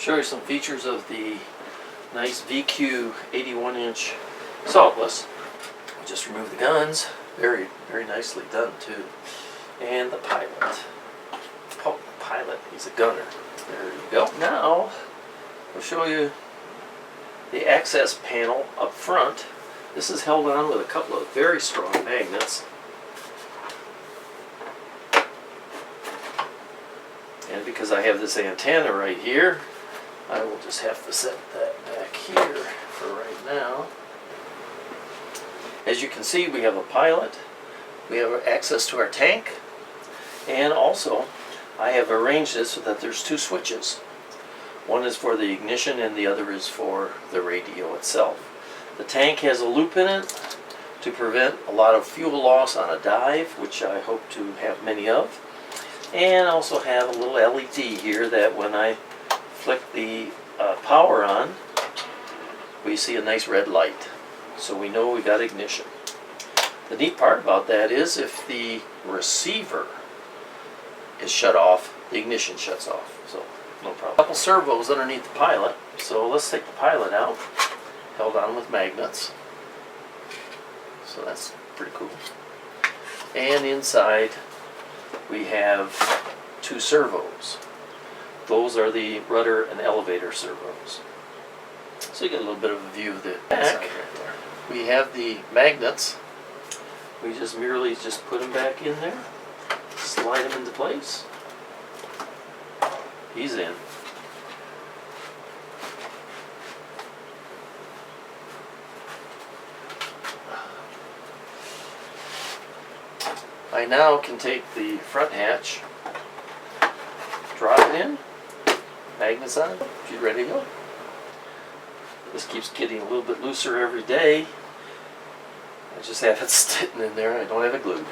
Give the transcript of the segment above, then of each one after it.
show you some features of the nice VQ 81-inch saltless. Just remove the guns. Very, very nicely done too. And the pilot. Oh, pilot, he's a gunner. There you go. Now, I'll show you the access panel up front. This is held on with a couple of very strong magnets. And because I have this antenna right here, I will just have to set that back here for right now. As you can see, we have a pilot, we have access to our tank, and also I have arranged this so that there's two switches. One is for the ignition and the other is for the radio itself. The tank has a loop in it to prevent a lot of fuel loss on a dive, which I hope to have many of. And also have a little LED here that when I flick the power on, we see a nice red light. So we know we got ignition. The neat part about that is if the receiver is shut off, the ignition shuts off. So no problem. A couple servos underneath the pilot. So let's take the pilot out. Held on with magnets. So that's pretty cool. And inside we have two servos. Those are the rudder and elevator servos. So you get a little bit of a view of the back. We have the magnets. We just merely put them back in there, slide them into place. He's in. I now can take the front hatch, drop it in, magnets on, she's ready to go. This keeps getting a little bit looser every day. I just have it sitting in there, I don't have it glued.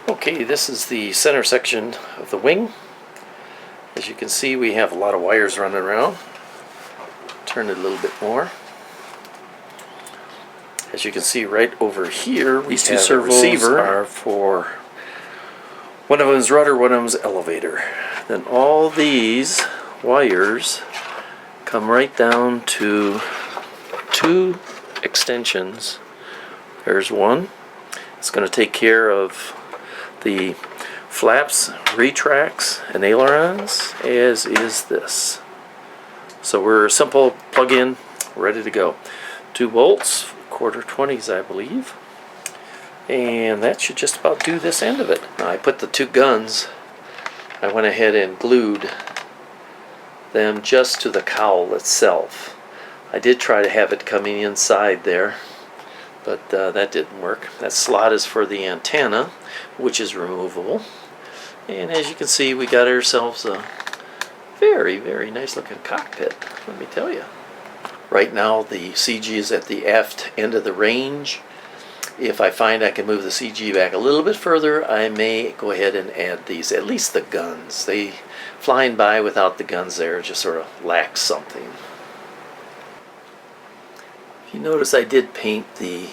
Okay, this is the center section of the wing. As you can see, we have a lot of wires running around. Turn it a little bit more. As you can see right over here, these two servos are for one of them is rudder, one of them is elevator. Then all these wires come right down to two extensions. There's one. It's going to take care of the flaps, retracts, and ailerons, as is this. So we're a simple plug-in, ready to go. 2 bolts, 1/4-20s I believe, and that should just about do this end of it. Now I put the two guns, I went ahead and glued them just to the cowl itself. I did try to have it coming inside there, but that didn't work. That slot is for the antenna, which is removable. And as you can see, we got ourselves a very, very nice looking cockpit, let me tell you. Right now the CG is at the aft end of the range. If I find I can move the CG back a little bit further, I may go ahead and add these, at least the guns. They flying by without the guns there just sort of lacks something. If you notice, I did paint the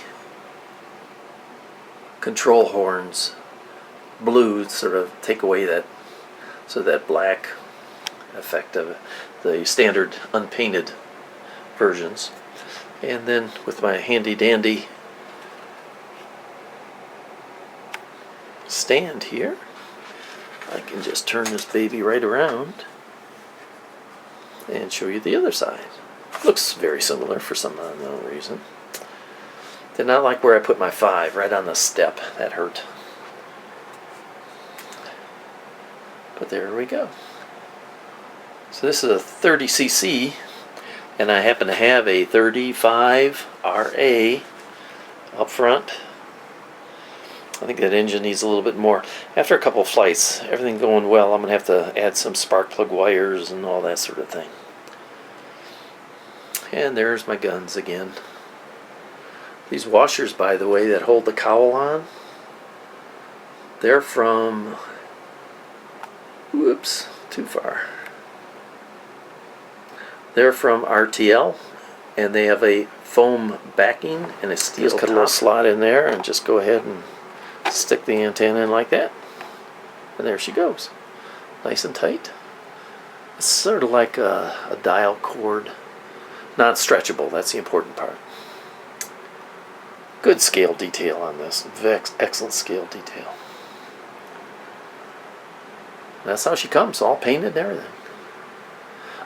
control horns blue, sort of take away that black effect of the standard unpainted versions. And then with my handy dandy stand here, I can just turn this baby right around and show you the other side. Looks very similar for some unknown reason. Did not like where I put my 5, right on the step. That hurt. But there we go. So this is a 30cc, and I happen to have a 35 RA up front. I think that engine needs a little bit more. After a couple of flights, everything going well, I'm going to have to add some spark plug wires and all that sort of thing. And there's my guns again. These washers, by the way, that hold the cowl on, they're from, whoops, too far. They're from RTL, and they have a foam backing and a steel top. Just cut a little slot in there and just go ahead and stick the antenna in like that. And there she goes. Nice and tight. It's sort of like a dial cord. Not stretchable, that's the important part. Good scale detail on this. Excellent scale detail. That's how she comes, all painted and everything.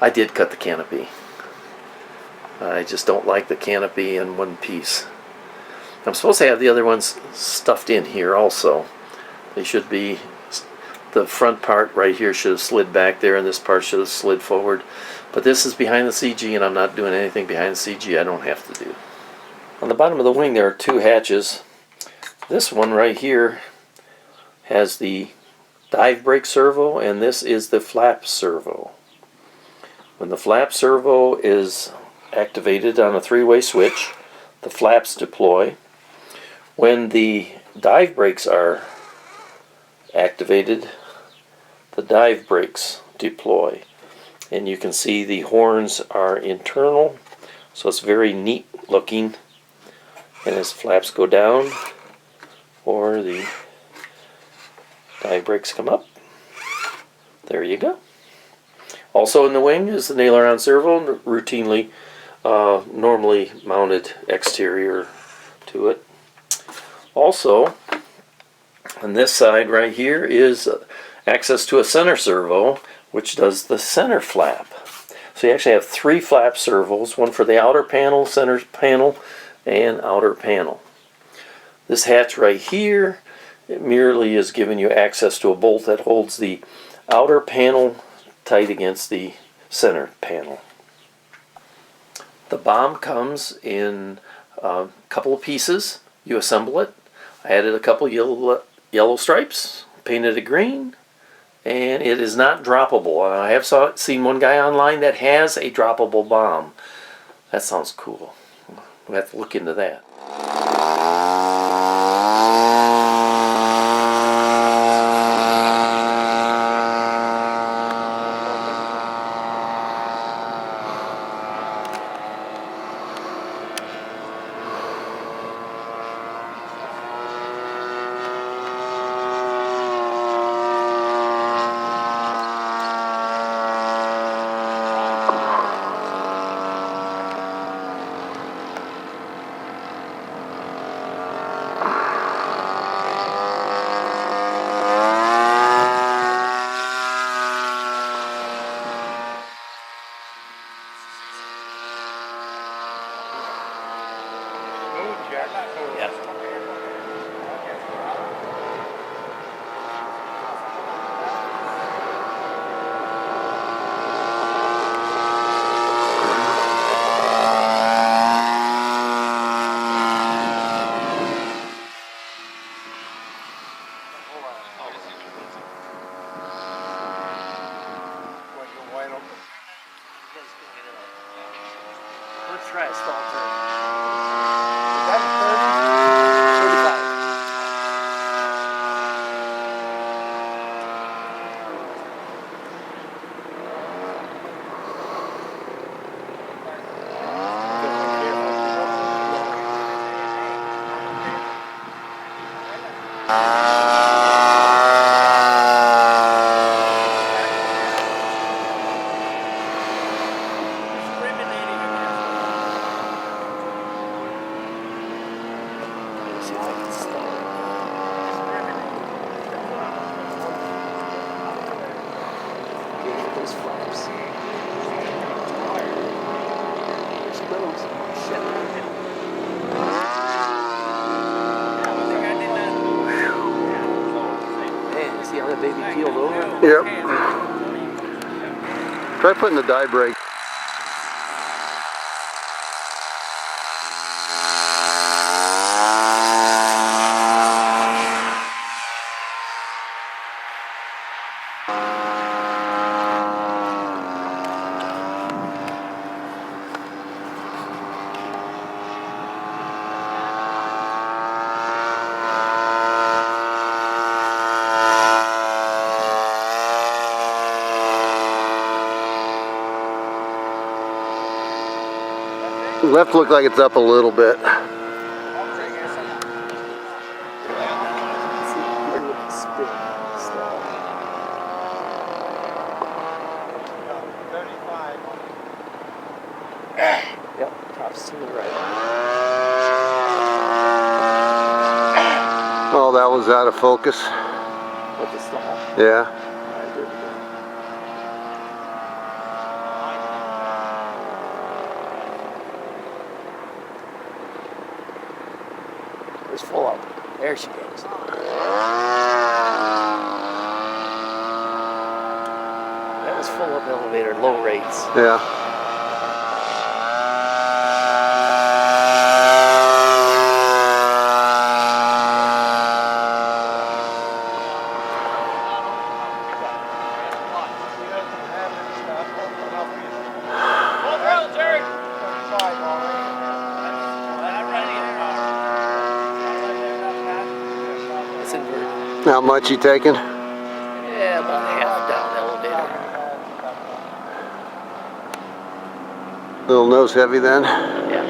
I did cut the canopy. I just don't like the canopy in one piece. I'm supposed to have the other ones stuffed in here also. They should be, the front part right here should have slid back there, and this part should have slid forward. But this is behind the CG, and I'm not doing anything behind the CG I don't have to do. On the bottom of the wing there are two hatches. This one right here has the dive brake servo, and this is the flap servo. When the flap servo is activated on a three-way switch, the flaps deploy. When the dive brakes are activated, the dive brakes deploy. And you can see the horns are internal, so it's very neat looking. And as flaps go down, or the dive brakes come up, there you go. Also in the wing is the aileron servo, routinely normally mounted exterior to it. Also, on this side right here is access to a center servo, which does the center flap. So you actually have three flap servos, one for the outer panel, center panel, and outer panel. This hatch right here, it merely is giving you access to a bolt that holds the outer panel tight against the center panel. The bomb comes in a couple of pieces. You assemble it. I added a couple yellow stripes, painted it green, and it is not droppable. I have seen one guy online that has a droppable bomb. That sounds cool. We'll have to look into that. Let's try a stall turn. Is that 35. See how that baby peeled over? Yep. Try putting the die brake. Left looked like it's up a little bit. Yep, tops to the right. Oh, that was out of focus. With the stall? Yeah. It's full up. There she goes. That was full up elevator, low rates. Yeah. How much you taking? Yeah, about half down elevator. Little nose heavy then? Yeah.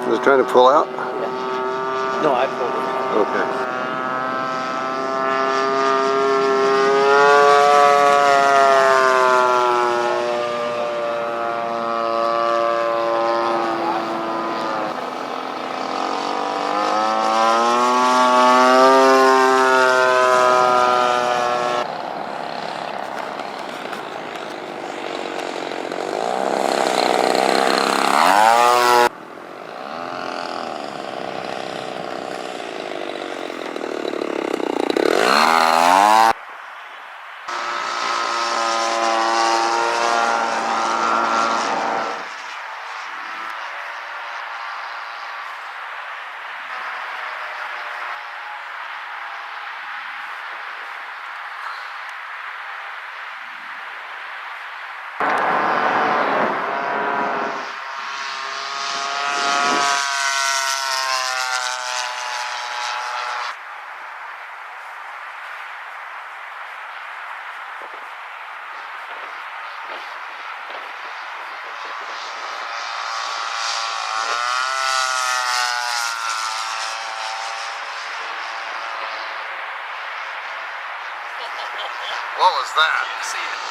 Was it trying to pull out? Yeah. No, I pulled it. Okay. What was that? Oh shit.